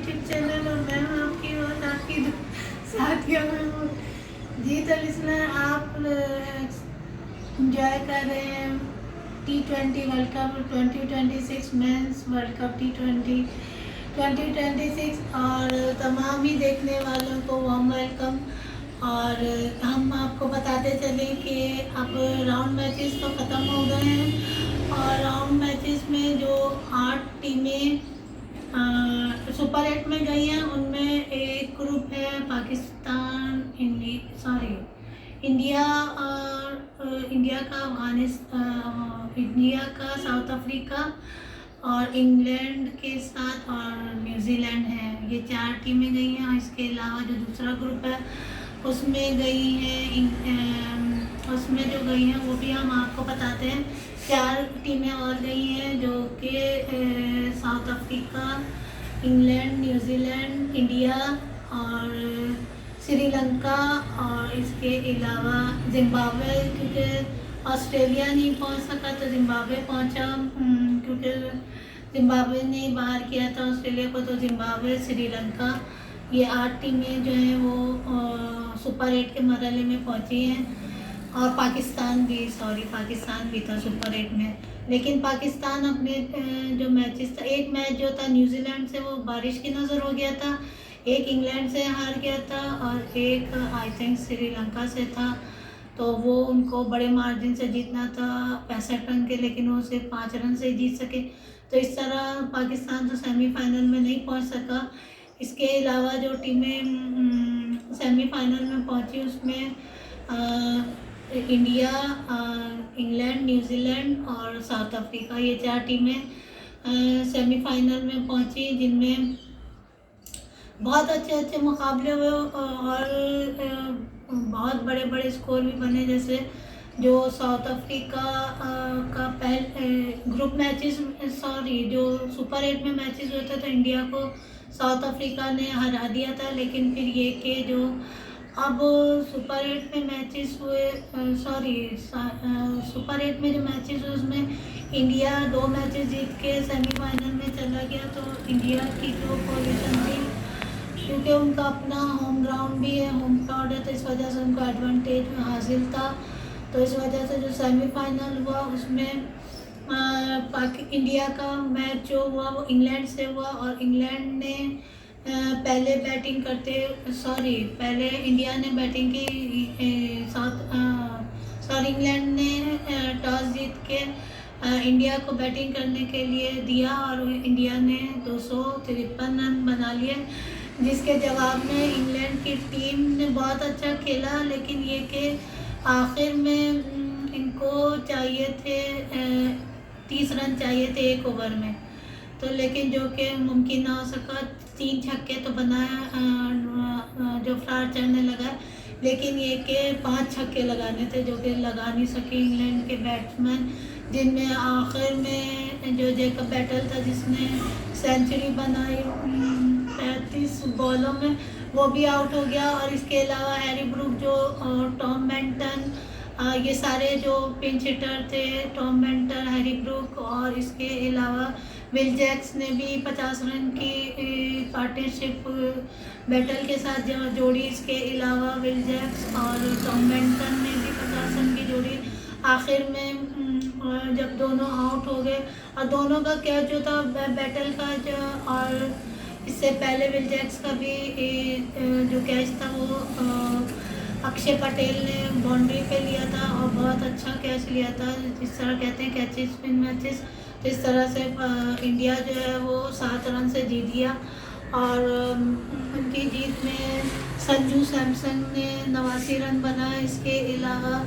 YouTube channel और मैं हूँ आपकी और आपकी साथिया में हूँ जी। तो इसमें आप इंजॉय कर रहे हैं T20 world cup 2026 mains world cup T20 2026 और तमाम ही देखने वालों को वार्म वेलकम। और हम आपको बताते चले कि अब राउंड मैचेस तो ख़त्म हो गए हैं और राउंड मैचेस में जो 8 टीमें सुपर 8 में गई हैं उनमें एक ग्रुप है पाकिस्तान, इंडिया और इंडिया का अफगानिस्तान, इंडिया का साउथ अफ्रीका और इंग्लैंड के साथ और न्यूजीलैंड है। ये 4 टीमें गई हैं और इसके अलावा जो दूसरा ग्रुप है उसमें गई हैं, उसमें जो गई हैं वो भी हम आपको बताते हैं। 4 टीमें और गई हैं जो कि south Africa, England, New Zealand, India और श्रीलंका और इसके अलावा जिम्बाब्वे, क्योंकि ऑस्ट्रेलिया नहीं पहुंच सका तो जिम्बाब्वे पहुंचा, क्योंकि जिम्बाब्वे ने बाहर किया था ऑस्ट्रेलिया को, तो जिम्बाब्वे, श्रीलंका, ये 8 टीमें जो हैं वो सुपर 8 के मरहले में पहुंची हैं। और पाकिस्तान भी था सुपर 8 में, लेकिन पाकिस्तान अपने जो मैचेस था, एक मैच जो था न्यूजीलैंड से वो बारिश की नज़र हो गया था, एक इंग्लैंड से हार गया था और एक आई थिंक श्रीलंका से था, तो वो उनको बड़े मार्जिन से जीतना था 65 रन के, लेकिन वो सिर्फ 5 रन से जीत सके। तो इस तरह पाकिस्तान तो सेमीफाइनल में नहीं पहुंच सका। इसके अलावा जो टीमें सेमीफाइनल में पहुंची उसमें इंडिया, इंग्लैंड, न्यूजीलैंड और साउथ अफ्रीका, ये 4 टीमें सेमीफाइनल में पहुंची, जिनमें बहुत अच्छे मुकाबले हुए और बहुत बड़े बड़े स्कोर भी बने। जैसे जो साउथ अफ्रीका का ग्रुप मैचेस जो सुपर 8 में मैचेस हुए थे तो इंडिया को साउथ अफ्रीका ने हरा दिया था, लेकिन फिर ये कि जो अब सुपर 8 में मैचेस हुए सुपर 8 में जो मैचेस हुए उसमें इंडिया 2 मैचेस जीत के सेमीफाइनल में चला गया। तो इंडिया की जो पोजीशन थी, क्योंकि उनका अपना होम ग्राउंड भी है, होम ग्राउंड है, तो इस वजह से उनको एडवांटेज हासिल था। तो इस वजह से जो सेमीफाइनल हुआ उसमें इंडिया का मैच जो हुआ वो इंग्लैंड से हुआ और इंग्लैंड ने पहले इंडिया ने बैटिंग की, इंग्लैंड ने टॉस जीत के इंडिया को बैटिंग करने के लिए दिया और इंडिया ने 253 रन बना लिए, जिसके जवाब में इंग्लैंड की टीम ने बहुत अच्छा खेला, लेकिन ये कि आखिर में इनको चाहिए थे 30 रन चाहिए थे 1 ओवर में, तो लेकिन जो कि मुमकिन ना हो सका। 3 छक्के तो बनाया जो फ्रार ने लगा, लेकिन ये कि 5 छक्के लगाने थे जो कि लगा नहीं सके इंग्लैंड के बैट्समैन, जिनमें आखिर में जो जेकब बैटल था जिसने सेंचुरी बनाई 35 बॉलों में, वो भी आउट हो गया। और इसके अलावा हैरी ब्रूक, जो टॉम बेंटन, ये सारे जो पिंच हिटर थे, टॉम बेंटन, हैरी ब्रूक और इसके अलावा विल जैक्स ने भी 50 रन की पार्टनरशिप बैटल के साथ जोड़ी। इसके अलावा विल जैक्स और टॉम बेंटन ने भी 50 रन की जोड़ी। आखिर में जब दोनों आउट हो गए और दोनों का कैच जो था बैटल का और इससे पहले विल जैक्स का भी जो कैच था वो अक्षय पटेल ने बाउंड्री पे लिया था और बहुत अच्छा कैच लिया था, जिस तरह कहते हैं कैचेस स्पिन मैचेस। तो इस तरह से इंडिया जो है वो 7 रन से जीत गया और उनकी जीत में संजू सैमसन ने 89 रन बनाए। इसके अलावा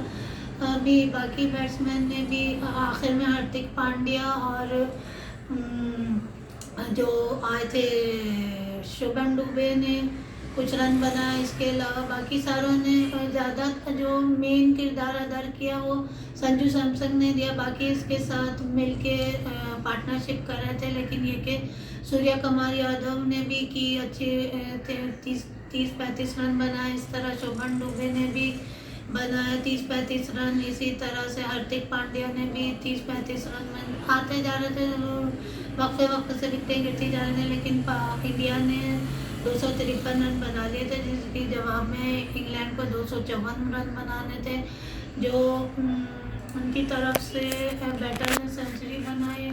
भी बाकी बैट्समैन ने भी आखिर में हार्दिक पांड्या और जो आए थे शुभम दुबे ने कुछ रन बनाए। इसके अलावा बाकी सारों ने ज़्यादा जो मेन किरदार अदा किया वो संजू सैमसन ने दिया, बाकी इसके साथ मिलके पार्टनरशिप कर रहे थे। लेकिन ये कि सूर्य कुमार यादव ने भी की अच्छे 30-35 रन बनाए। इस तरह शुभम दुबे ने भी बनाया 30-35 रन। इसी तरह से हार्दिक पांड्या ने भी 30-35 रन आते जा रहे थे, वक्फे से विकेटें गिरती जा रही थी, लेकिन इंडिया ने 253 रन बना लिए थे, जिसके जवाब में इंग्लैंड को 254 रन बनाने थे। जो उनकी तरफ से बैटर ने सेंचुरी बनाई,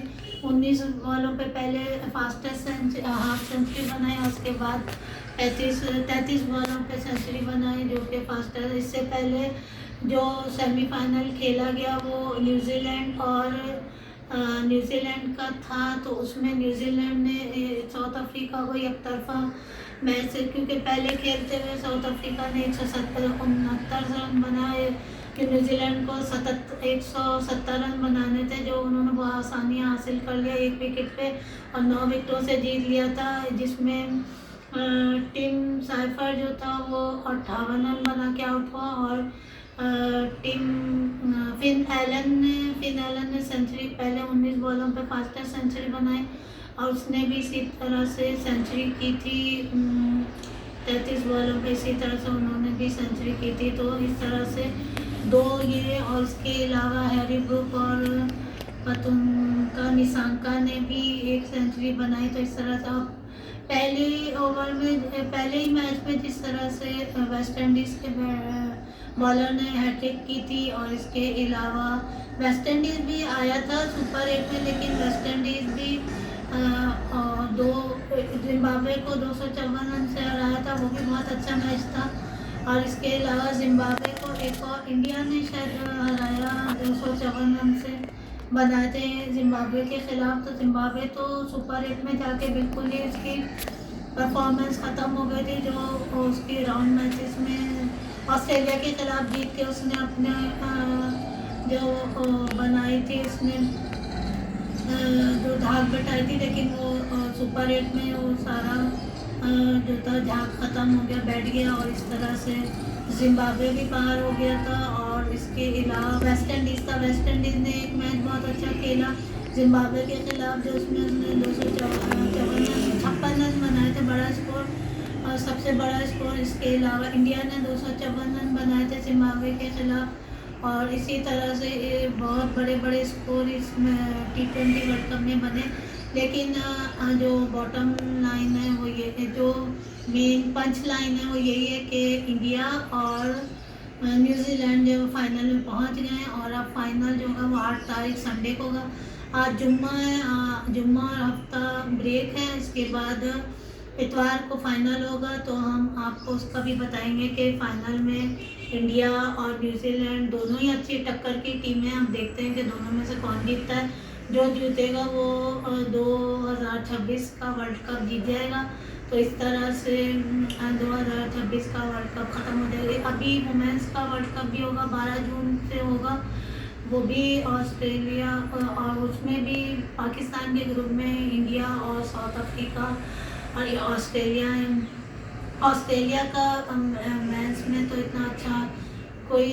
19 बॉलों पे पहले फास्टेस्ट हाफ सेंचुरी बनाई, उसके बाद 33 बॉलों पे सेंचुरी बनाई जो कि फास्टेस्ट। इससे पहले जो सेमीफाइनल खेला गया वो न्यूजीलैंड का था, तो उसमें न्यूजीलैंड ने साउथ अफ्रीका को एक तरफा मैच, क्योंकि पहले खेलते हुए साउथ अफ्रीका ने 169 रन बनाए कि न्यूजीलैंड को 170 रन बनाने थे, जो उन्होंने बहुत आसानी हासिल कर लिया 1 विकेट पे और 9 विकेटों से जीत लिया था। जिसमें टिम साइफर जो था वो 58 रन बना के आउट हुआ और फिन एलन ने सेंचुरी पहले 19 बॉलों पे फास्टेस्ट सेंचुरी बनाई और उसने भी इसी तरह से सेंचुरी की थी 33 बॉलों पे, इसी तरह से उन्होंने भी सेंचुरी की थी। तो इस तरह से 2 ये और इसके अलावा हैरी ब्रूक और पतुंका निसांका ने भी 1 सेंचुरी बनाई। तो इस तरह से पहले ही मैच में जिस तरह से वेस्ट इंडीज़ के बॉलर ने हैट्रिक की थी और इसके अलावा वेस्ट इंडीज़ भी आया था सुपर 8 में, लेकिन वेस्ट इंडीज़ भी जिम्बाब्वे को 254 रन से हराया था, वो भी बहुत अच्छा मैच था। और इसके अलावा जिम्बाब्वे को एक और इंडिया ने शायद हराया 254 रन से बनाए थे जिम्बाब्वे के खिलाफ। तो जिम्बाब्वे तो सुपर 8 में जाके बिल्कुल ही इसकी परफॉर्मेंस ख़त्म हो गई थी, जो उसकी राउंड मैचेस में ऑस्ट्रेलिया के खिलाफ जीत के उसने अपने जो बनाई थी, उसने जो धाक बटाई थी, लेकिन वो सुपर 8 में वो सारा जो था झाग ख़त्म हो गया, बैठ गया और इस तरह से जिम्बाब्वे भी बाहर हो गया था। और इसके अलावा वेस्ट इंडीज़ ने एक मैच बहुत अच्छा खेला जिम्बाब्वे के खिलाफ, जो उसमें उसने 256 रन बनाए थे, बड़ा स्कोर और सबसे बड़ा स्कोर। इसके अलावा इंडिया ने 254 रन बनाए थे जिम्बाब्वे के खिलाफ और इसी तरह से ये बहुत बड़े बड़े स्कोर इसमें T20 वर्ल्ड कप में बने। लेकिन जो बॉटम लाइन है वो ये है, जो मेन पंच लाइन है वो यही है कि इंडिया और न्यूजीलैंड जो फाइनल में पहुंच गए हैं और अब फाइनल जो होगा वो 8 तारीख संडे को होगा। आज जुम्मा है, जुम्मा और हफ्ता ब्रेक है, इसके बाद इतवार को फाइनल होगा। तो हम आपको उसका भी बताएंगे कि फाइनल में इंडिया और न्यूजीलैंड दोनों ही अच्छी टक्कर की टीमें, हम देखते हैं कि दोनों में से कौन जीतता है। जो जीतेगा वो 2026 का वर्ल्ड कप जीत जाएगा। तो इस तरह से 2026 का वर्ल्ड कप ख़त्म हो जाएगा। अभी वुमेंस का वर्ल्ड कप भी होगा, 12 जून से होगा, वो भी ऑस्ट्रेलिया और उसमें भी पाकिस्तान के ग्रुप में इंडिया और साउथ अफ्रीका और ये ऑस्ट्रेलिया है। ऑस्ट्रेलिया का मैच में तो इतना अच्छा कोई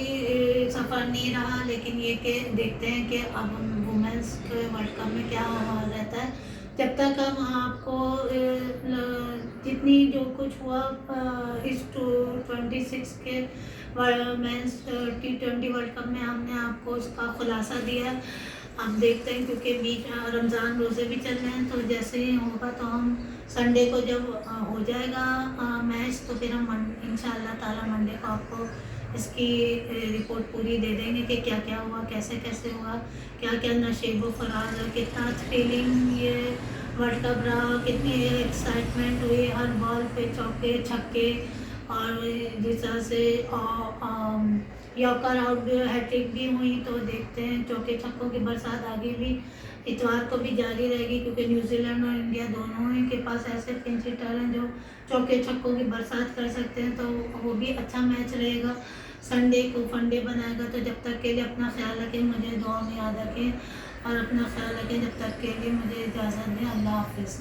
सफ़र नहीं रहा, लेकिन ये कि देखते हैं कि अब वुमेंस के वर्ल्ड कप में क्या रहता है। जब तक हम आपको जितनी जो कुछ हुआ इस 26 के मेंस T20 वर्ल्ड कप में हमने आपको उसका खुलासा दिया है। अब देखते हैं, क्योंकि बीच रमज़ान रोज़े भी चल रहे हैं, तो जैसे ही होगा तो हम संडे को जब हो जाएगा मैच तो फिर हम इंशाअल्लाह ताला मंडे को आपको इसकी रिपोर्ट पूरी दे देंगे कि क्या क्या हुआ, कैसे कैसे हुआ, क्या क्या नशेबो फराज और कितना थ्रिलिंग ये वर्ल्ड कप रहा, कितनी एक्साइटमेंट हुई, हर बॉल पे चौके छक्के और जिस तरह से यॉर्कर आउट हैट्रिक भी हुई। तो देखते हैं चौके छक्कों की बरसात आगे भी इतवार को भी जारी रहेगी, क्योंकि न्यूजीलैंड और इंडिया दोनों ही के पास ऐसे पिंच हिटर हैं जो चौके छक्कों की बरसात कर सकते हैं। तो वो भी अच्छा मैच रहेगा, संडे को फंडे बनाएगा। तो जब तक के लिए अपना ख्याल रखें, मुझे दुआ में याद रखें और अपना ख्याल रखें। जब तक के लिए मुझे इजाज़त दें, अल्लाह हाफिज़।